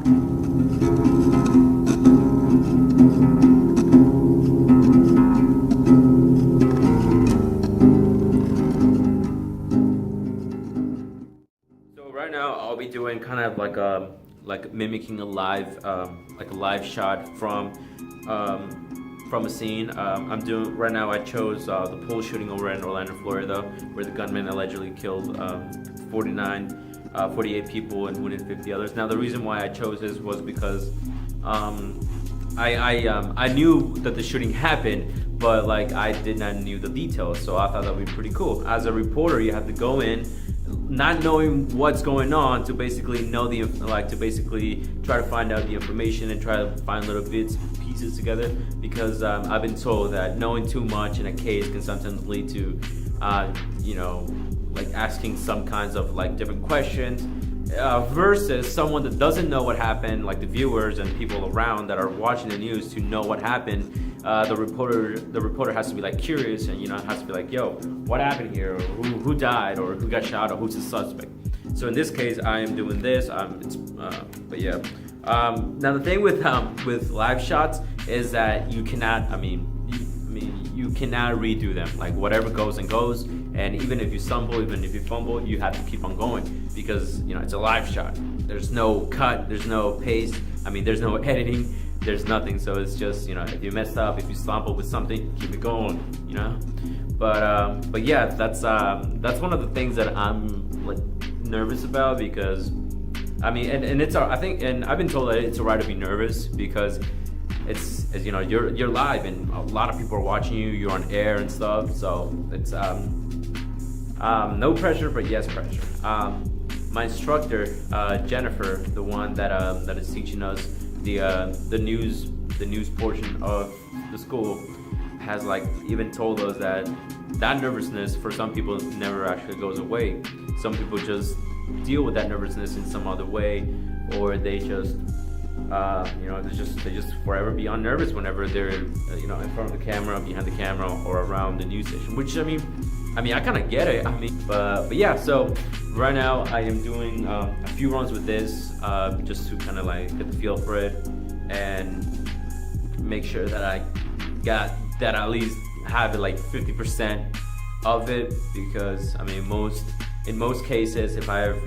So right now I'll be doing kind of like mimicking a live shot from a scene. I'm doing right now. I chose the pole shooting over in Orlando, Florida, where the gunman allegedly killed 48 people and wounded 50 others. Now the reason why I chose this was because I knew that the shooting happened, but like I did not knew the details, so I thought that would be pretty cool. As a reporter, you have to go in not knowing what's going on to basically know to basically try to find out the information and try to find little bits and pieces together, because I've been told that knowing too much in a case can sometimes lead to like asking some kinds of like different questions versus someone that doesn't know what happened, like the viewers and people around that are watching the news to know what happened. The reporter has to be like curious, and has to be like, yo, what happened here, or who died, or who got shot, or who's the suspect. So in this case, I am doing this. But yeah. Now the thing with live shots is that you cannot. You cannot redo them. Like whatever goes and goes, and even if you stumble, even if you fumble, you have to keep on going, because it's a live shot. There's no cut, there's no paste. There's no editing, there's nothing. So it's just if you messed up, if you stumble with something, keep it going. But yeah, that's one of the things that I'm like nervous about, because and it's I think, and I've been told that it's alright to be nervous, because it's you're live and a lot of people are watching you. You're on air and stuff, so it's no pressure, but yes pressure. My instructor, Jennifer, the one that is teaching us the news portion of the school, has like even told us that nervousness for some people never actually goes away. Some people just deal with that nervousness in some other way, or they just they just forever be nervous whenever they're in front of the camera, behind the camera, or around the news station. Which I kind of get it. But yeah. So right now I am doing a few runs with this, just to kind of like get the feel for it and make sure that I got that, at least have it like 50% of it, because in most cases, if I have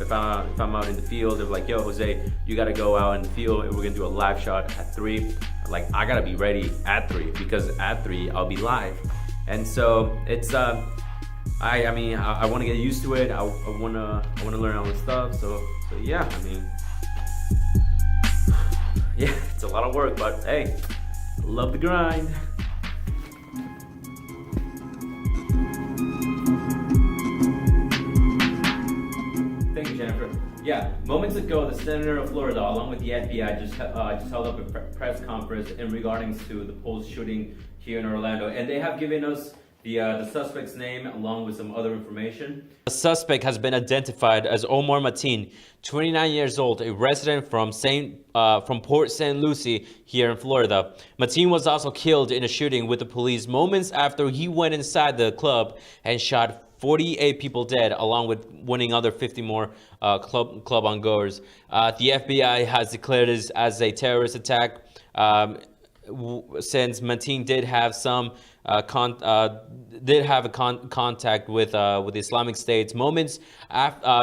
if I'm out in the field, they're like, yo, Jose, you gotta go out in the field and we're gonna do a live shot at 3. Like, I gotta be ready at 3, because at 3 I'll be live. And so it's I want to get used to it. I want to learn all this stuff. So yeah, yeah, it's a lot of work, but hey, love the grind. Thank you, Jennifer. Yeah, moments ago, the senator of Florida, along with the FBI, just held up a press conference in regarding to the Pulse shooting here in Orlando, and they have given us the suspect's name along with some other information. The suspect has been identified as Omar Mateen, 29 years old, a resident from Port St. Lucie here in Florida. Mateen was also killed in a shooting with the police moments after he went inside the club and shot 48 people dead, along with winning other 50 more club ongoers. The FBI has declared this as a terrorist attack, since Mateen did have some contact with the Islamic State's moments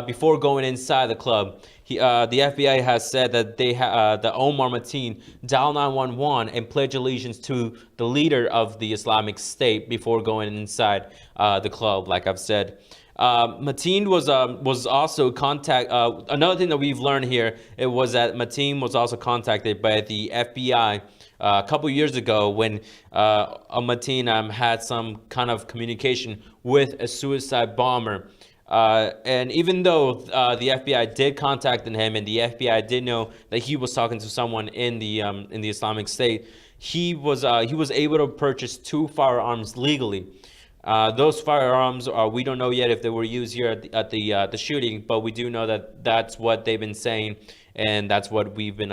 before going inside the club. The FBI has said that that Omar Mateen dialed 911 and pledged allegiance to the leader of the Islamic State before going inside the club. Like I've said, Mateen was also another thing that we've learned here, it was that Mateen was also contacted by the FBI a couple years ago when Mateen had some kind of communication with a suicide bomber. And even though the FBI did contact him, and the FBI did know that he was talking to someone in the Islamic State, he was able to purchase 2 firearms legally. Those firearms we don't know yet if they were used here at the shooting, but we do know that that's what they've been saying, and that's what we've been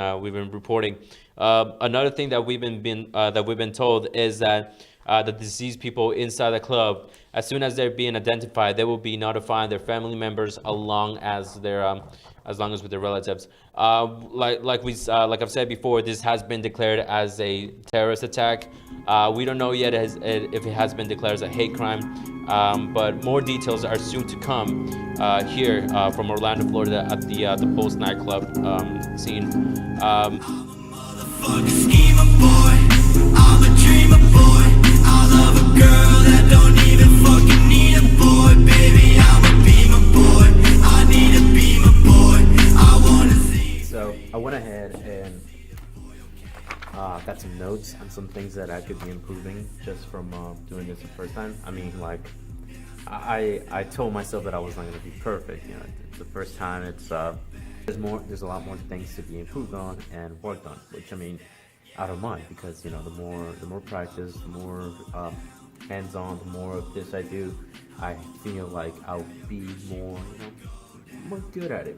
reporting. Another thing that we've been told is that the deceased people inside the club, as soon as they're being identified, they will be notifying their family members along as their as long as with their relatives. Like I've said before, this has been declared as a terrorist attack. We don't know yet if it has been declared as a hate crime, but more details are soon to come here from Orlando, Florida, at the Post nightclub scene. Motherfucker schemer boy, I'm a dreamer boy. I love a girl that don't even fucking need a boy. Baby, I'm a beamer boy. I need a beamer boy. I wanna see. So I went ahead and got some notes on some things that I could be improving just from doing this the first time. I mean, like, I told myself that I was not going to be perfect. You know, it's the first time. It's there's a lot more things to be improved on and worked on, which, I mean, I don't mind, because, you know, the more practice, the more hands-on, the more of this I do, I feel like I'll be more, you know, more good at it.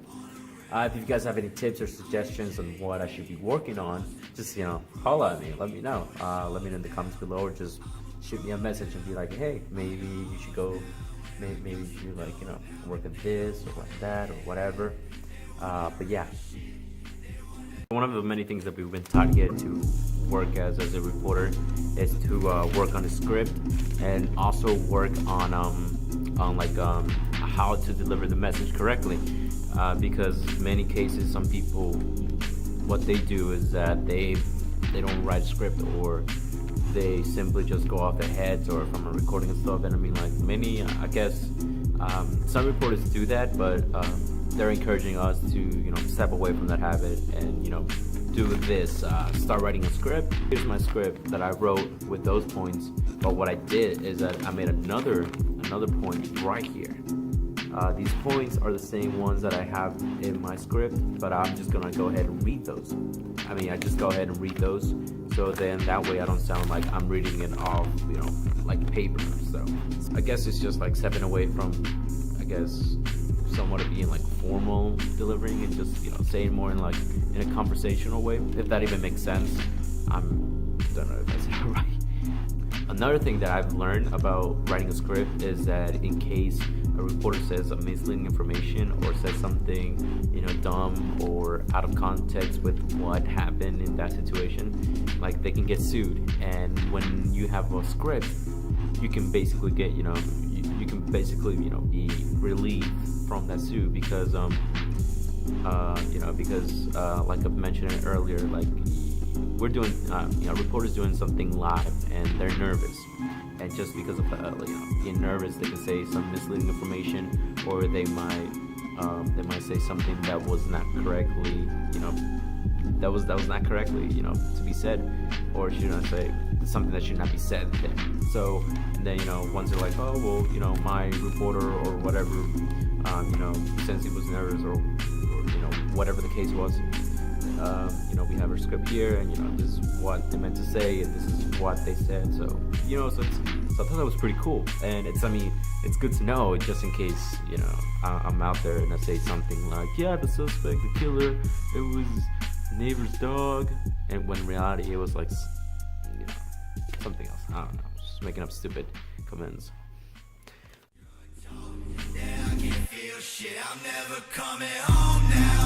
If you guys have any tips or suggestions on what I should be working on, just, you know, holla at me, let me know. Let me know in the comments below, or just shoot me a message and be like, hey, maybe you should go, maybe you should, like, you know, work on this or like that or whatever. But yeah, one of the many things that we've been taught here to work as a reporter is to work on the script, and also work on how to deliver the message correctly. Because in many cases, some people, what they do is that they don't write a script, or they simply just go off their heads or from a recording and stuff. And I mean, like, many, I guess, some reporters do that, but they're encouraging us to, you know, step away from that habit and, you know, do this, start writing a script. Here's my script that I wrote with those points, but what I did is that I made another point right here. These points are the same ones that I have in my script, but I'm just gonna go ahead and read those. I mean, I just go ahead and read those, so then that way I don't sound like I'm reading it off, you know, like paper. So I guess it's just like stepping away from, I guess, somewhat of being like formal delivering, and just, you know, saying more in like in a conversational way, if that even makes sense. I don't know if that's right. Another thing that I've learned about writing a script is that in case a reporter says misleading information or says something, you know, dumb or out of context with what happened in that situation, like, they can get sued. And when you have a script, you can basically get, you know, you can basically, you know, be relieved from that suit, because you know, because like I've mentioned it earlier, like, we're doing, you know, reporters doing something live, and they're nervous, and just because of you know, being nervous, they can say some misleading information, or they might say something that was not correctly, you know, that was not correctly, you know, to be said, or should I say something that should not be said there. So, and then, you know, once they're like, oh, well, you know, my reporter or whatever, you know, since he was nervous, or you know, whatever the case was, you know, we have our script here, and, you know, this is what they meant to say, and this is what they said. So, you know, so I thought that was pretty cool, and I mean, it's good to know, just in case, you know, I'm out there and I say something like, yeah, the suspect, the killer, it was neighbor's dog, and when in reality it was like, you know, something else. I don't know, just making up stupid comments. Yeah, I can feel shit, I'm never coming home now.